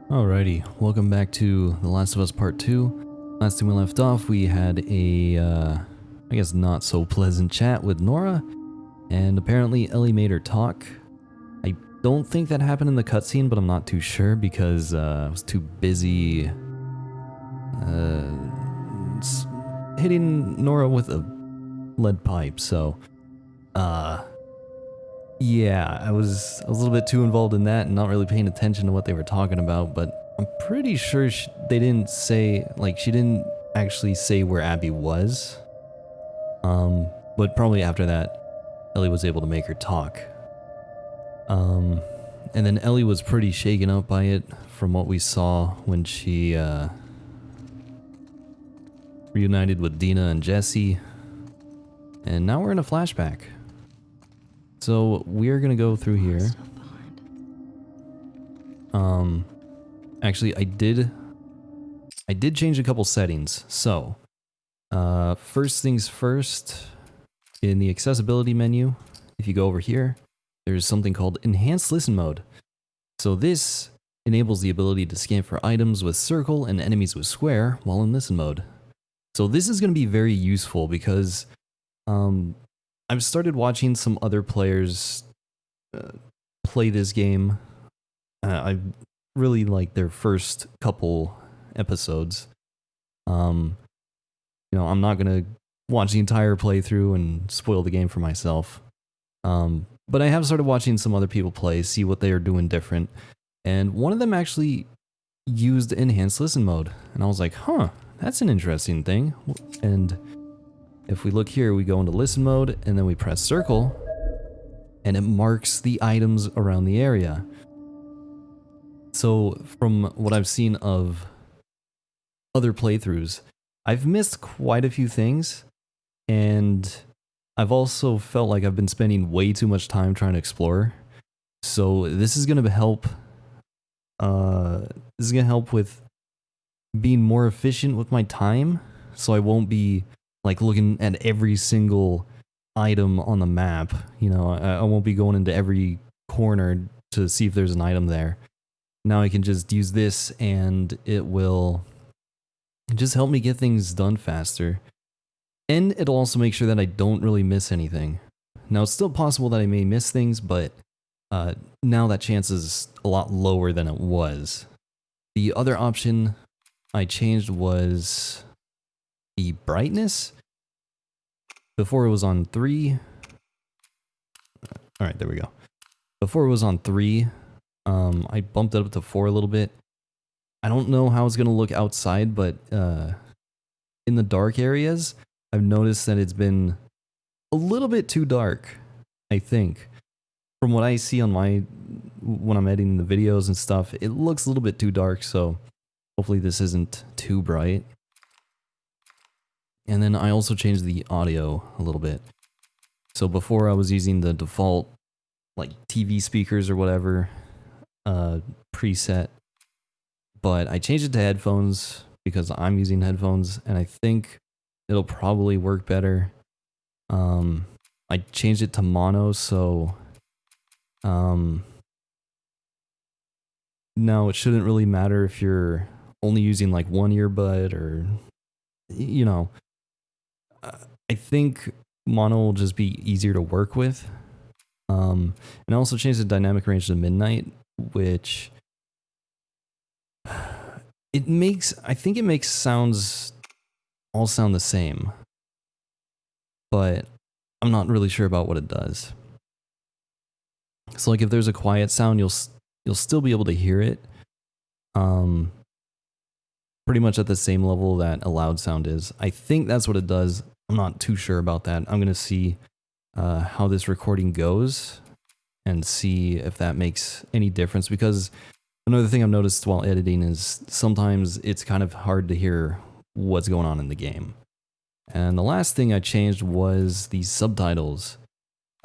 Alrighty, welcome back to The Last of Us Part 2. Last time we left off, we had a, I guess not so pleasant chat with Nora, and apparently Ellie made her talk. I don't think that happened in the cutscene, but I'm not too sure because I was too busy hitting Nora with a lead pipe, so, yeah, I was a little bit too involved in that and not really paying attention to what they were talking about, but I'm pretty sure they didn't say, like, she didn't actually say where Abby was. But probably after that, Ellie was able to make her talk. And then Ellie was pretty shaken up by it from what we saw when she, reunited with Dina and Jesse. And now we're in a flashback. So we're gonna go through here. Actually, I did change a couple settings. So, first things first, in the accessibility menu, if you go over here, there's something called Enhanced Listen Mode. So this enables the ability to scan for items with circle and enemies with square while in listen mode. So this is going to be very useful because I've started watching some other players play this game. I really like their first couple episodes. I'm not gonna watch the entire playthrough and spoil the game for myself. But I have started watching some other people play, see what they are doing different. And one of them actually used enhanced listen mode. And I was like, huh, that's an interesting thing. And if we look here, we go into listen mode and then we press circle and it marks the items around the area. So from what I've seen of other playthroughs, I've missed quite a few things, and I've also felt like I've been spending way too much time trying to explore. So this is gonna help. This is gonna help with being more efficient with my time, so I won't be like looking at every single item on the map. I won't be going into every corner to see if there's an item there. Now I can just use this and it will just help me get things done faster. And it'll also make sure that I don't really miss anything. Now it's still possible that I may miss things, but now that chance is a lot lower than it was. The other option I changed was the brightness. Before it was on 3. Alright, there we go. Before it was on 3. I bumped it up to 4 a little bit. I don't know how it's going to look outside, but in the dark areas, I've noticed that it's been a little bit too dark, I think. From what I see on when I'm editing the videos and stuff, it looks a little bit too dark, so hopefully this isn't too bright. And then I also changed the audio a little bit. So before I was using the default like TV speakers or whatever preset, but I changed it to headphones because I'm using headphones and I think it'll probably work better. I changed it to mono, so now it shouldn't really matter if you're only using like one earbud or I think mono will just be easier to work with. And I also changed the dynamic range to midnight, which I think it makes sounds all sound the same, but I'm not really sure about what it does. So like if there's a quiet sound, you'll still be able to hear it, pretty much at the same level that a loud sound is. I think that's what it does. I'm not too sure about that. I'm gonna see how this recording goes and see if that makes any difference, because another thing I've noticed while editing is sometimes it's kind of hard to hear what's going on in the game. And the last thing I changed was the subtitles.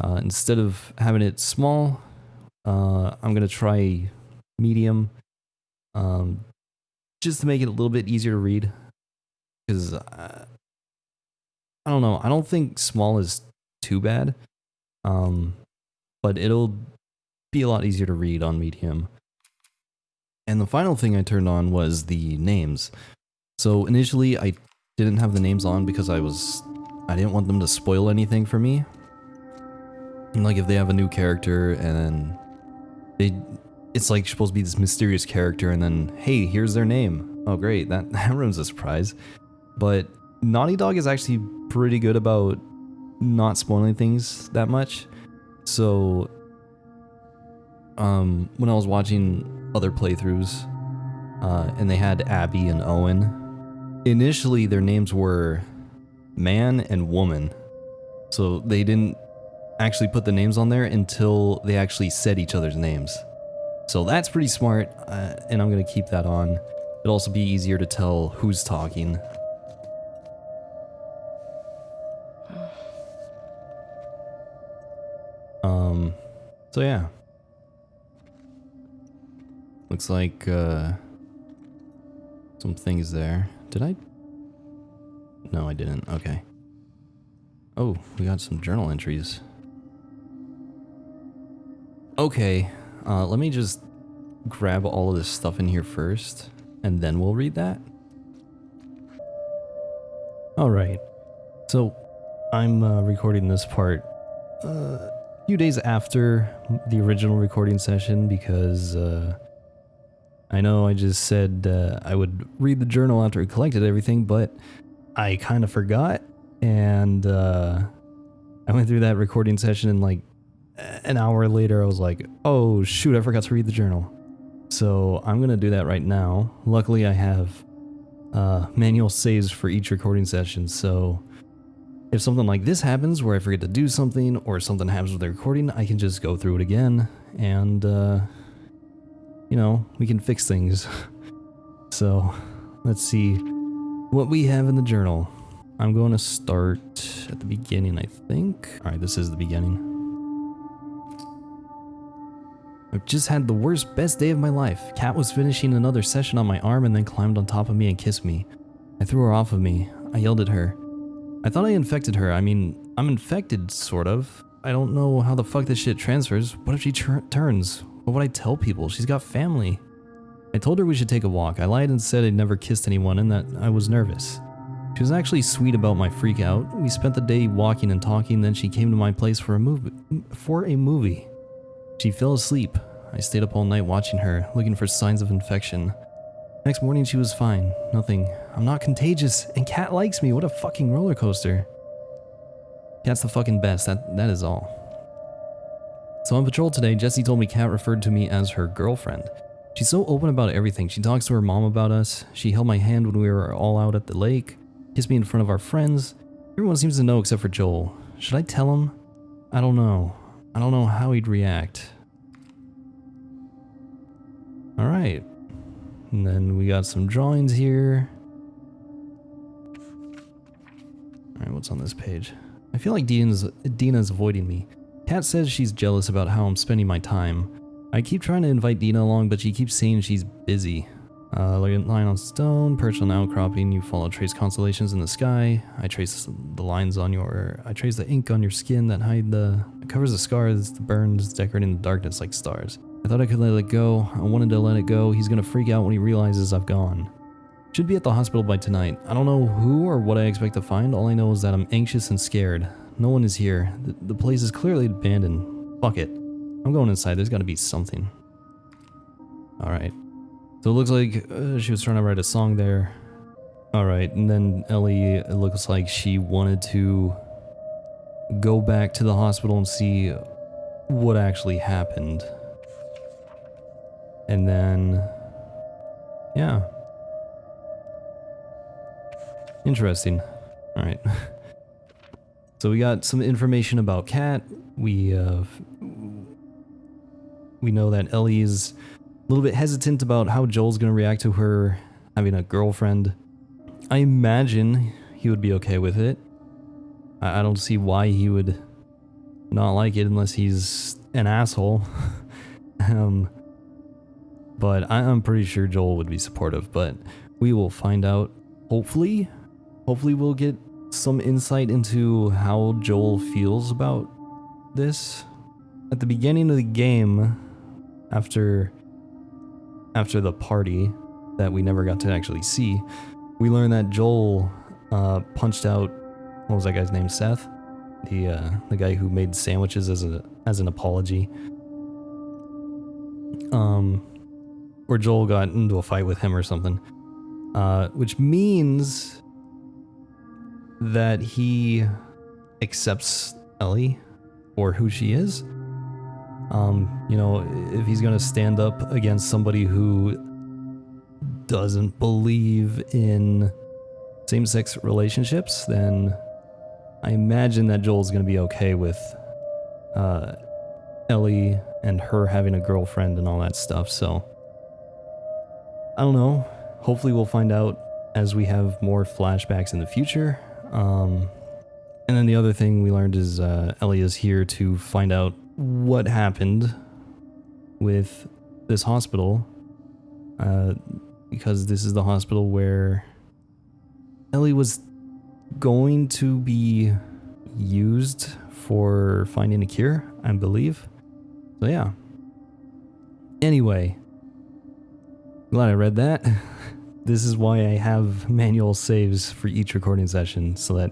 Instead of having it small, I'm going to try medium, just to make it a little bit easier to read. Because, I don't know, I don't think small is too bad, but it'll be a lot easier to read on medium. And the final thing I turned on was the names. So initially I didn't have the names on because I didn't want them to spoil anything for me. And like if they have a new character and it's like supposed to be this mysterious character and then, hey, here's their name. Oh great, that ruins a surprise. But Naughty Dog is actually pretty good about not spoiling things that much. So when I was watching other playthroughs and they had Abby and Owen, initially their names were man and woman. So they didn't actually put the names on there until they actually said each other's names. So that's pretty smart, and I'm gonna keep that on. It'll also be easier to tell who's talking. So yeah. Looks like, some things there. Did I? No, I didn't. Okay. Oh, we got some journal entries. Okay, let me just grab all of this stuff in here first, and then we'll read that. Alright, so I'm recording this part a few days after the original recording session because I know I just said I would read the journal after I collected everything, but I kind of forgot, and I went through that recording session and like an hour later I was like, oh shoot, I forgot to read the journal. So I'm gonna do that right now. Luckily I have manual saves for each recording session, so if something like this happens where I forget to do something or something happens with the recording, I can just go through it again and you know, we can fix things. So let's see what we have in the journal. I'm going to start at the beginning, I think. Alright, this is the beginning. I've just had the best day of my life. Kat was finishing another session on my arm and then climbed on top of me and kissed me. I threw her off of me. I yelled at her. I thought I infected her. I mean, I'm infected, sort of. I don't know how the fuck this shit transfers. What if she turns? What would I tell people? She's got family. I told her we should take a walk. I lied and said I'd never kissed anyone and that I was nervous. She was actually sweet about my freak out. We spent the day walking and talking, then she came to my place for a movie. She fell asleep. I stayed up all night watching her, looking for signs of infection. Next morning she was fine. Nothing. I'm not contagious, and Kat likes me. What a fucking roller coaster. Kat's the fucking best, that is all. So on patrol today, Jessie told me Kat referred to me as her girlfriend. She's so open about everything. She talks to her mom about us. She held my hand when we were all out at the lake, kissed me in front of our friends. Everyone seems to know except for Joel. Should I tell him? I don't know. I don't know how he'd react. Alright. And then we got some drawings here. Alright, what's on this page? I feel like Dina's avoiding me. Kat says she's jealous about how I'm spending my time. I keep trying to invite Dina along, but she keeps saying she's busy. Lying on stone, perched on the outcropping, you follow trace constellations in the sky. I trace the ink on your skin that covers the scars, the burns, decorating the darkness like stars. I thought I could let it go. I wanted to let it go. He's gonna freak out when he realizes I've gone. Should be at the hospital by tonight. I don't know who or what I expect to find. All I know is that I'm anxious and scared. No one is here. The place is clearly abandoned. Fuck it. I'm going inside. There's gotta be something. Alright. So it looks like she was trying to write a song there. Alright, and then Ellie, it looks like she wanted to go back to the hospital and see what actually happened. And then, yeah. Interesting. Alright. So we got some information about Kat. We know that Ellie is a little bit hesitant about how Joel's gonna react to her having a girlfriend. I imagine he would be okay with it. I don't see why he would not like it unless he's an asshole. But I'm pretty sure Joel would be supportive, but we will find out. Hopefully we'll get some insight into how Joel feels about this. At the beginning of the game, after after the party that we never got to actually see, we learned that Joel punched out, what was that guy's name, Seth? The guy who made sandwiches as an apology. Or Joel got into a fight with him or something. Which means that he accepts Ellie for who she is. You know, if he's gonna stand up against somebody who doesn't believe in same-sex relationships, then I imagine that Joel's gonna be okay with Ellie and her having a girlfriend and all that stuff. So I don't know. Hopefully we'll find out as we have more flashbacks in the future. And then the other thing we learned is Ellie is here to find out what happened with this hospital, because this is the hospital where Ellie was going to be used for finding a cure, I believe. So yeah. Anyway, glad I read that. This is why I have manual saves for each recording session, so that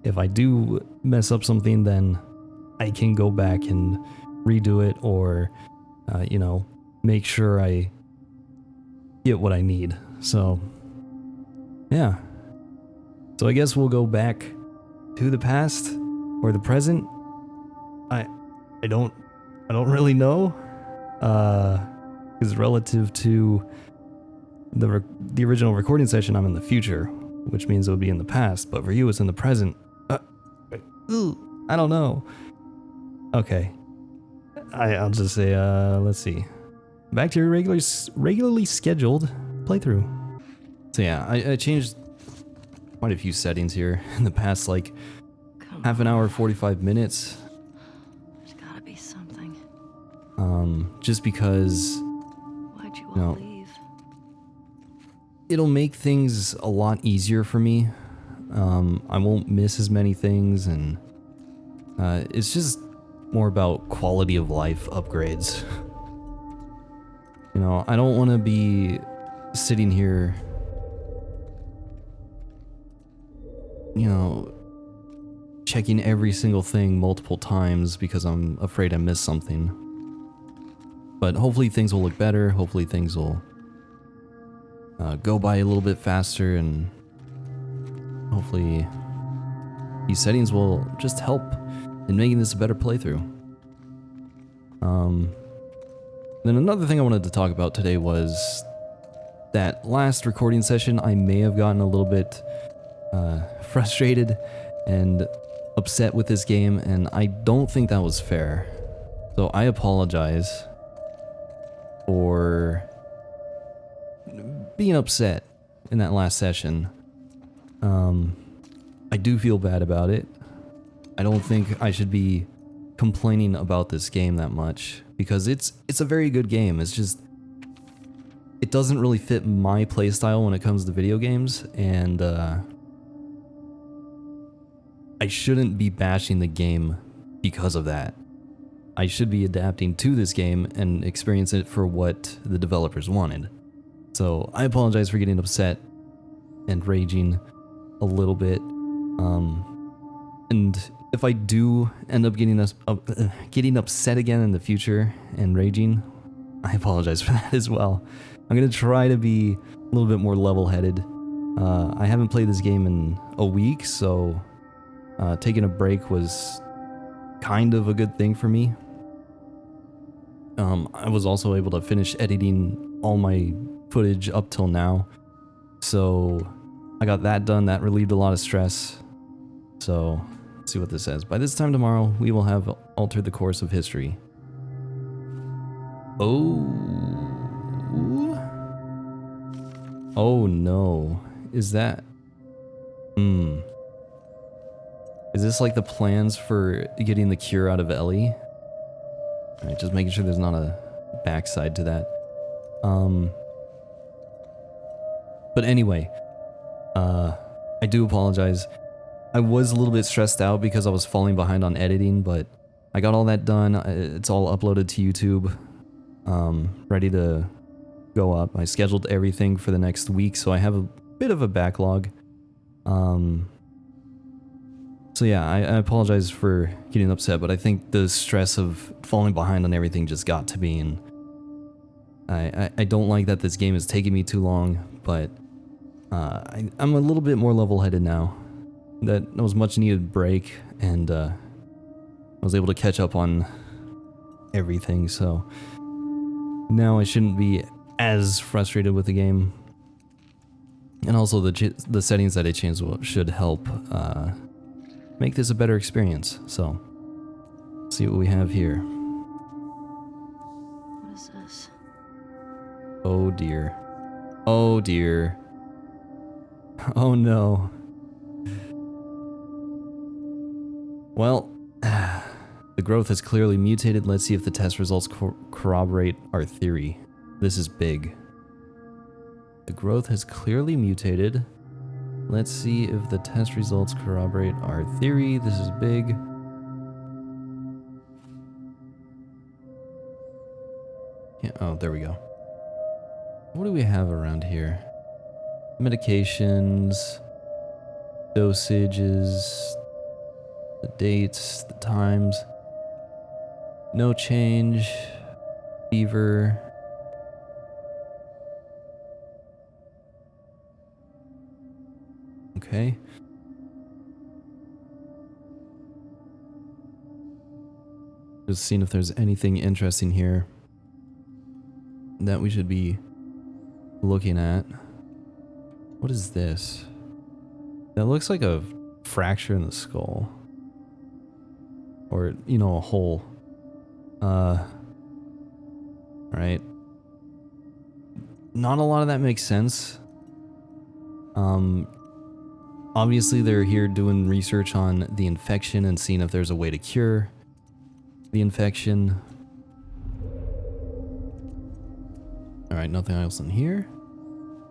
if I do mess up something, then I can go back and redo it, or, you know, make sure I get what I need. So, yeah. So I guess we'll go back to the past or the present. I don't really know, because relative to the original recording session, I'm in the future, which means it would be in the past, but for you it's in the present. I don't know. Okay. I'll just say, let's see. Back to your regularly scheduled playthrough. So yeah, I changed quite a few settings here in the past, like, half an hour, 45 minutes. There's gotta be something. Just because, Why'd you all leave? it'll make things a lot easier for me. I won't miss as many things, and it's just more about quality of life upgrades. You know, I don't want to be sitting here, you know, checking every single thing multiple times because I'm afraid I missed something. But hopefully things will look better. Hopefully things will go by a little bit faster, and hopefully these settings will just help in making this a better playthrough. Then another thing I wanted to talk about today was that last recording session, I may have gotten a little bit frustrated and upset with this game, and I don't think that was fair. So I apologize for being upset in that last session. I do feel bad about it. I don't think I should be complaining about this game that much, because it's a very good game. It's just, it doesn't really fit my playstyle when it comes to video games, and I shouldn't be bashing the game because of that. I should be adapting to this game and experience it for what the developers wanted. So I apologize for getting upset and raging a little bit. And if I do end up getting upset again in the future and raging, I apologize for that as well. I'm gonna try to be a little bit more level-headed. I haven't played this game in a week, so taking a break was kind of a good thing for me. I was also able to finish editing all my footage up till now, so I got that done. That relieved a lot of stress. So let's see what this says. By this time tomorrow, we will have altered the course of history. Oh no. Is that... Is this like the plans for getting the cure out of Ellie? Alright, just making sure there's not a backside to that. But anyway, I do apologize. I was a little bit stressed out because I was falling behind on editing, but I got all that done. It's all uploaded to YouTube, ready to go up. I scheduled everything for the next week, so I have a bit of a backlog. So yeah, I apologize for getting upset, but I think the stress of falling behind on everything just got to me, and I don't like that this game is taking me too long, but I'm a little bit more level-headed now. That was much needed break, and I was able to catch up on everything, so now I shouldn't be as frustrated with the game. And also the settings that I changed should help make this a better experience. So, let's see what we have here. What is this? Oh dear. Oh dear. Oh no. Well, the growth has clearly mutated. Let's see if the test results corroborate our theory. This is big. The growth has clearly mutated. Let's see if the test results corroborate our theory. This is big. Yeah, oh, there we go. What do we have around here? Medications, dosages, the dates, the times. No change. Fever. Okay. Just seeing if there's anything interesting here that we should be looking at. What is this? That looks like a fracture in the skull. Or, you know, a hole. Alright. Not a lot of that makes sense. Obviously they're here doing research on the infection and seeing if there's a way to cure the infection. Alright, nothing else in here.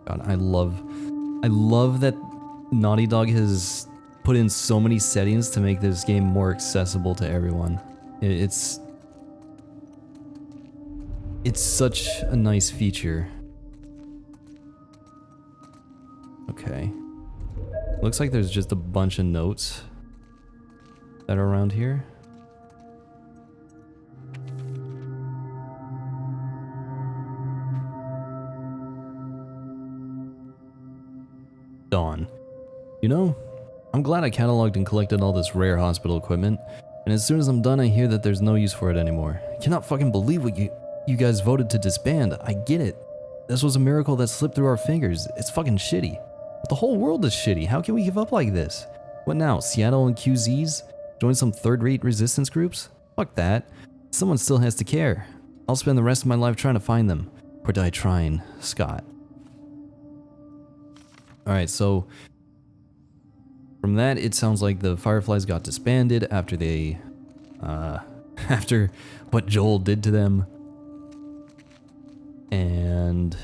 God, I love that Naughty Dog has put in so many settings to make this game more accessible to everyone. It's such a nice feature. Okay. Looks like there's just a bunch of notes that are around here. Dawn. You know, I'm glad I cataloged and collected all this rare hospital equipment, and as soon as I'm done I hear that there's no use for it anymore. I cannot fucking believe what you guys voted to disband. I get it. This was a miracle that slipped through our fingers. It's fucking shitty. But the whole world is shitty. How can we give up like this? What now, Seattle and QZs? Join some third-rate resistance groups? Fuck that. Someone still has to care. I'll spend the rest of my life trying to find them. Or die trying. Scott. Alright, so from that, it sounds like the Fireflies got disbanded after they, after what Joel did to them. And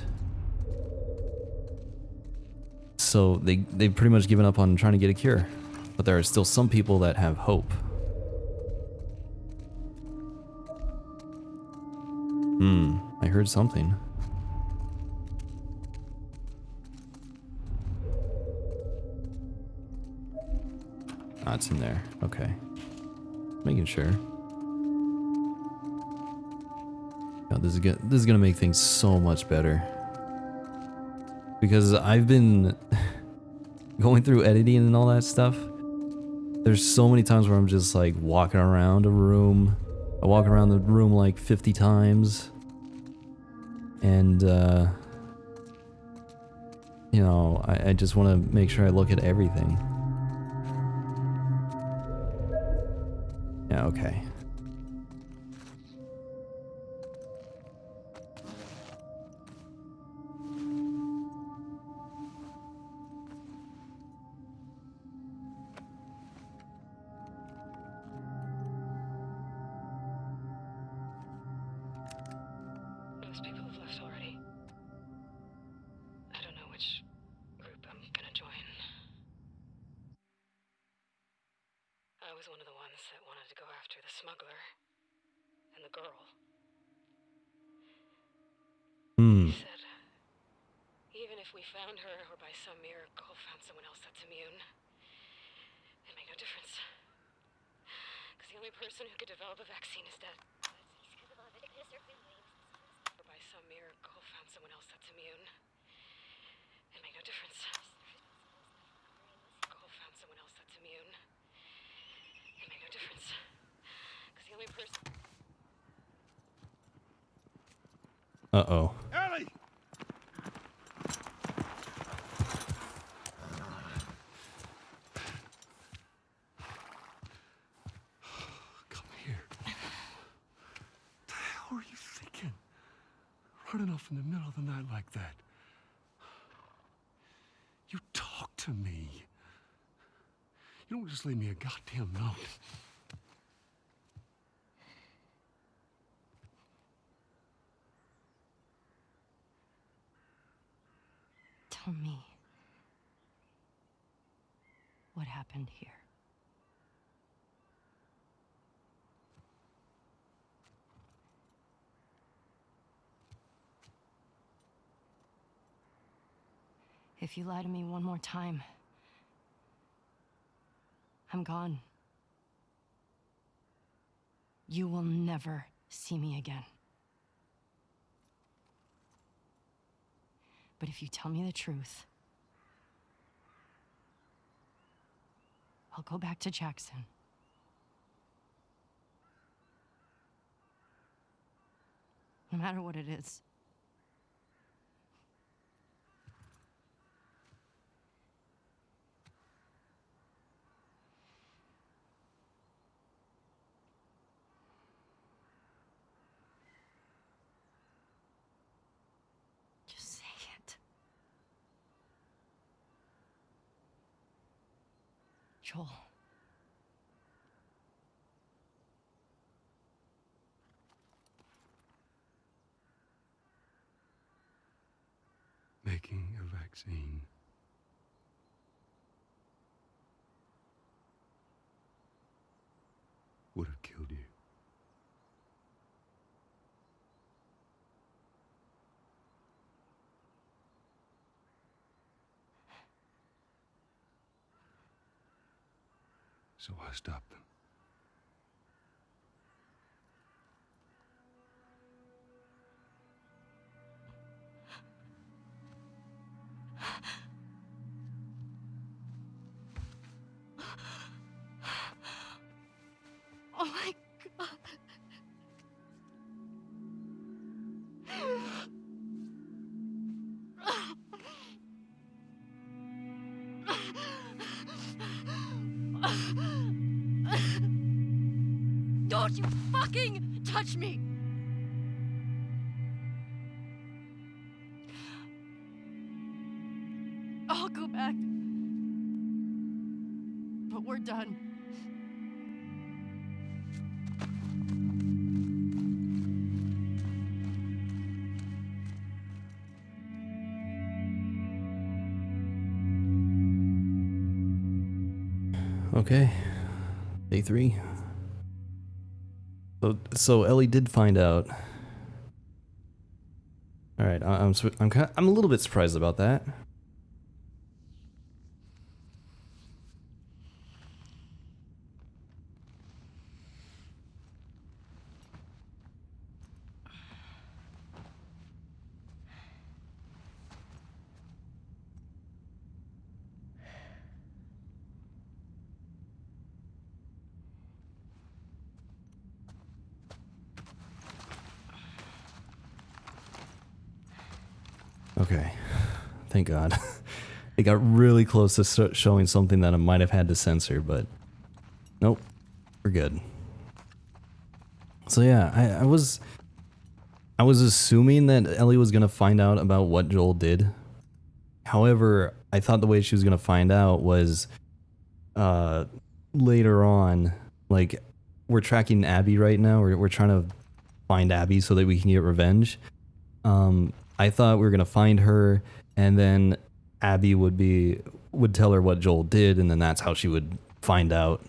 so they've pretty much given up on trying to get a cure. But there are still some people that have hope. I heard something. Ah, it's in there. Okay. Making sure. God, this is gonna make things so much better. Because I've been going through editing and all that stuff. There's so many times where I'm just like walking around a room. I walk around the room like 50 times. And you know, I just want to make sure I look at everything. Yeah, okay. Most people have left already. I don't know which group I'm gonna join. I was one of the ones that wanted to go after the smuggler and the girl. He said we found her, or by some miracle found someone else that's immune, it made no difference. Because the only person who could develop a vaccine is dead. Or by some miracle found someone else that's immune. It made no difference. Found someone else that's immune. It made no difference. Because the only person... Uh-oh. Ellie! Come here. What the hell are you thinking? Running off in the middle of the night like that. You talk to me. You don't just leave me a goddamn note. Tell me what happened here. If you lie to me one more time, I'm gone. You will never see me again. But if you tell me the truth, I'll go back to Jackson. No matter what it is. Just say it. Joel. Making a vaccine would have killed you. So I stopped them. Oh my God. Don't you fucking touch me! I'll go back. But we're done. Okay. Day 3. So Ellie did find out. All right, I'm a little bit surprised about that. Okay, thank God. It got really close to showing something that I might have had to censor, but nope, we're good. So yeah, I was assuming that Ellie was gonna find out about what Joel did. However, I thought the way she was gonna find out was later on. Like, we're tracking Abby right now. We're trying to find Abby so that we can get revenge. I thought we were gonna find her, and then Abby would tell her what Joel did, and then that's how she would find out.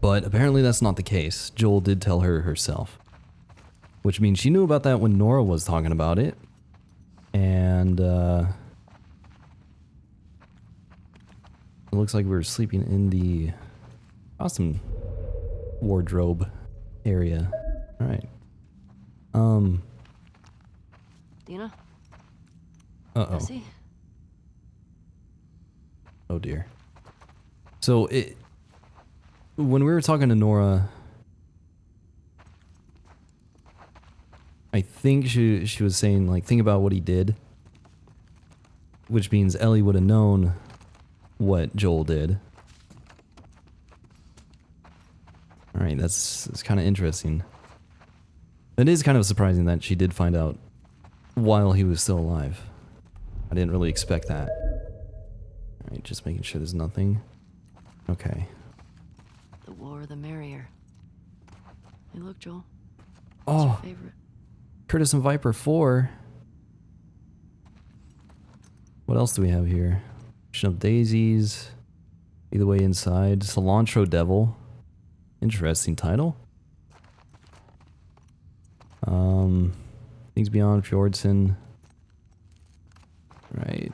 But apparently that's not the case. Joel did tell her herself, which means she knew about that when Nora was talking about it. And it looks like we were sleeping in the costume wardrobe area. All right. Dina? Uh-oh. Jesse? Oh dear. So when we were talking to Nora, I think she was saying, like, think about what he did, which means Ellie would have known what Joel did. All right, that's kind of interesting. It is kind of surprising that she did find out while he was still alive. I didn't really expect that. All right, just making sure there's nothing. Okay. The war, the merrier. Hey, look, Joel. Oh, Favorite. Curtis and Viper 4. What else do we have here? Ocean of Daisies. Either way inside. Cilantro Devil. Interesting title. Things Beyond Fjordson. Right.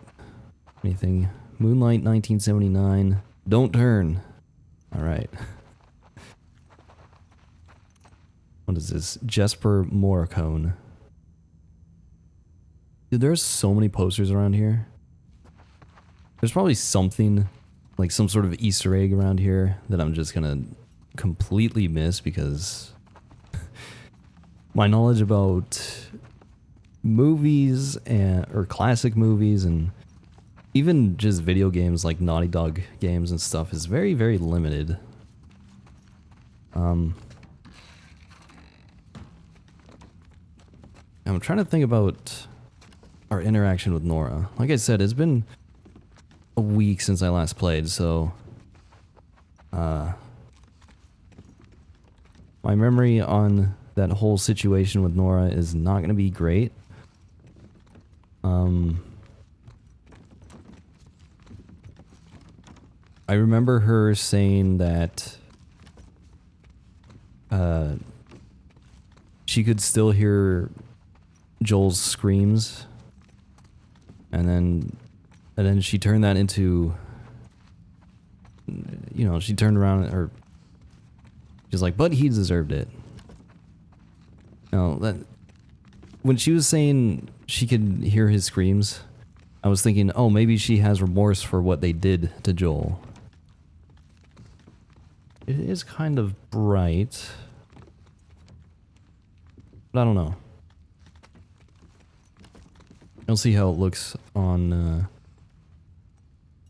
Anything? Moonlight 1979. Don't Turn. Alright. What is this? Jesper Morricone. Dude, there's so many posters around here. There's probably something, like some sort of Easter egg around here that I'm just gonna completely miss because my knowledge about movies or classic movies and even just video games like Naughty Dog games and stuff is very, very limited. I'm trying to think about our interaction with Nora. Like I said, it's been a week since I last played, so my memory on that whole situation with Nora is not going to be great. I remember her saying that she could still hear Joel's screams, and then she turned that into, you know, she turned around or she's like, but he deserved it. No, that when she was saying she could hear his screams, I was thinking, oh, maybe she has remorse for what they did to Joel. It is kind of bright, but I don't know. I'll see how it looks on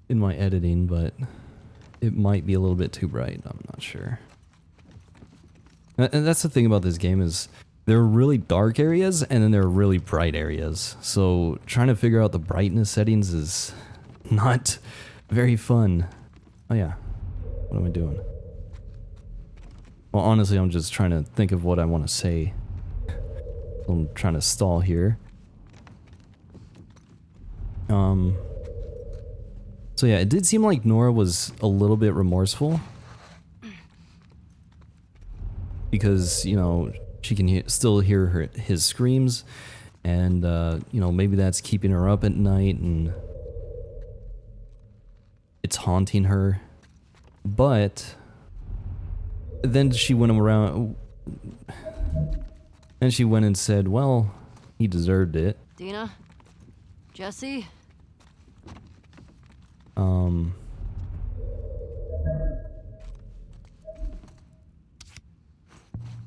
in my editing, but it might be a little bit too bright. I'm not sure. And that's the thing about this game is there are really dark areas and then there are really bright areas. So trying to figure out the brightness settings is not very fun. Oh yeah, what am I doing? Well, honestly, I'm just trying to think of what I want to say. I'm trying to stall here. So yeah, it did seem like Nora was a little bit remorseful. Because, you know, she can still hear his screams. And, you know, maybe that's keeping her up at night and it's haunting her. But then she went around and she went and said, well, he deserved it. Dina? Jesse?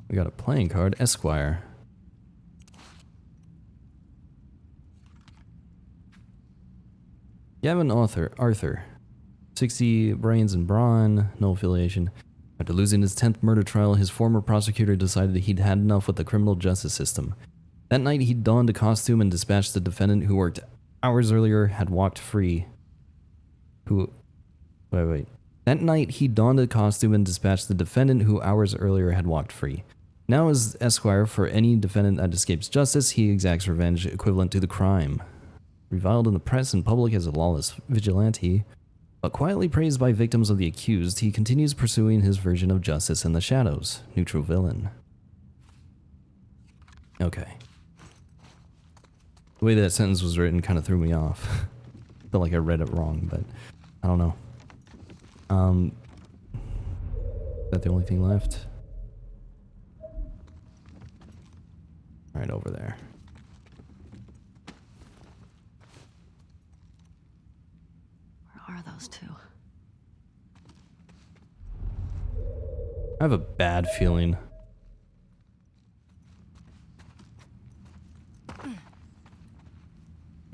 We got a playing card, Esquire. Gavin Arthur. 60 brains and brawn, no affiliation. After losing his 10th murder trial, his former prosecutor decided he'd had enough with the criminal justice system. That night, he donned a costume and dispatched the defendant who worked hours earlier had walked free. That night, he donned a costume and dispatched the defendant who hours earlier had walked free. Now as Esquire for any defendant that escapes justice, he exacts revenge equivalent to the crime. Reviled in the press and public as a lawless vigilante, but quietly praised by victims of the accused, he continues pursuing his version of justice in the shadows. Neutral villain. Okay. The way that sentence was written kind of threw me off. Felt like I read it wrong, but I don't know. Is that the only thing left? Right over there. Where are those two? I have a bad feeling.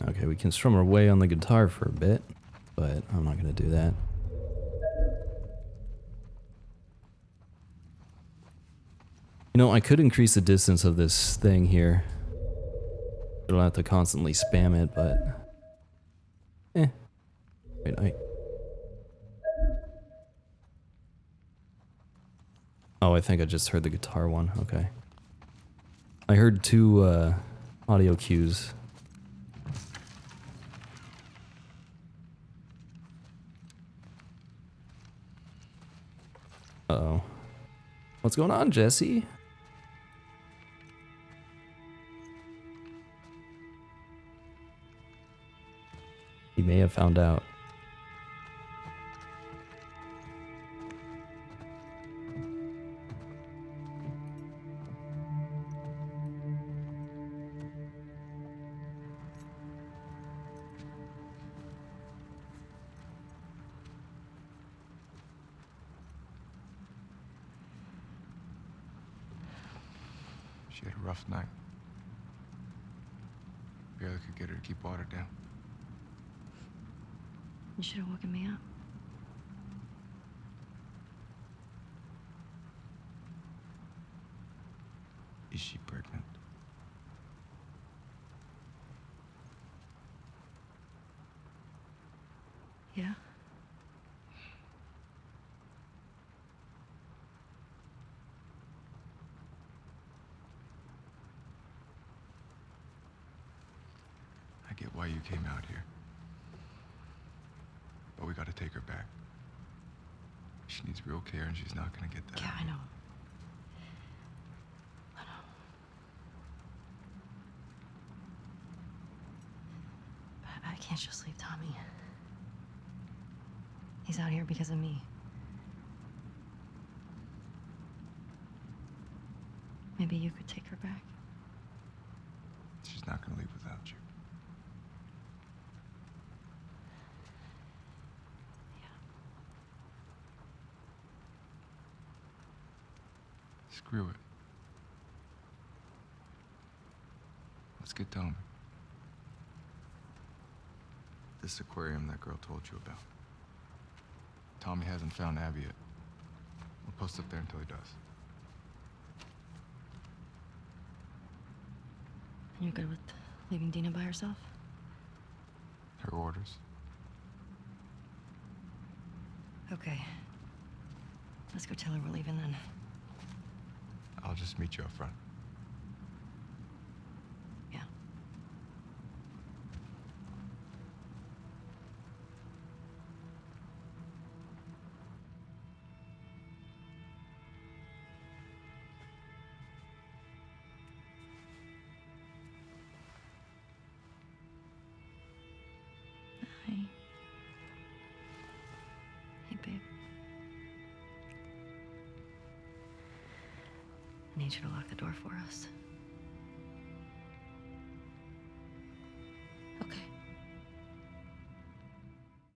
Okay, we can strum our way on the guitar for a bit, but I'm not gonna do that. You know, I could increase the distance of this thing here. I don't have to constantly spam it, but... Wait, Oh, I think I just heard the guitar one. Okay. I heard two audio cues. Uh-oh. What's going on, Jesse? He may have found out. She had a rough night. Barely could get her to keep water down. You should have woken me up. Is she pregnant? Yeah? I get why you came out here. But we gotta take her back. She needs real care and she's not gonna get that. Yeah, I know. But I can't just leave Tommy. He's out here because of me. Maybe you could take her back. She's not gonna leave without you. Screw it. Let's get Tommy. This aquarium that girl told you about. Tommy hasn't found Abby yet. We'll post up there until he does. And you're good with leaving Dina by herself? Her orders. Okay. Let's go tell her we're leaving then. I'll just meet you up front. Yeah. Hi. Hey, babe. I need you to lock the door for us.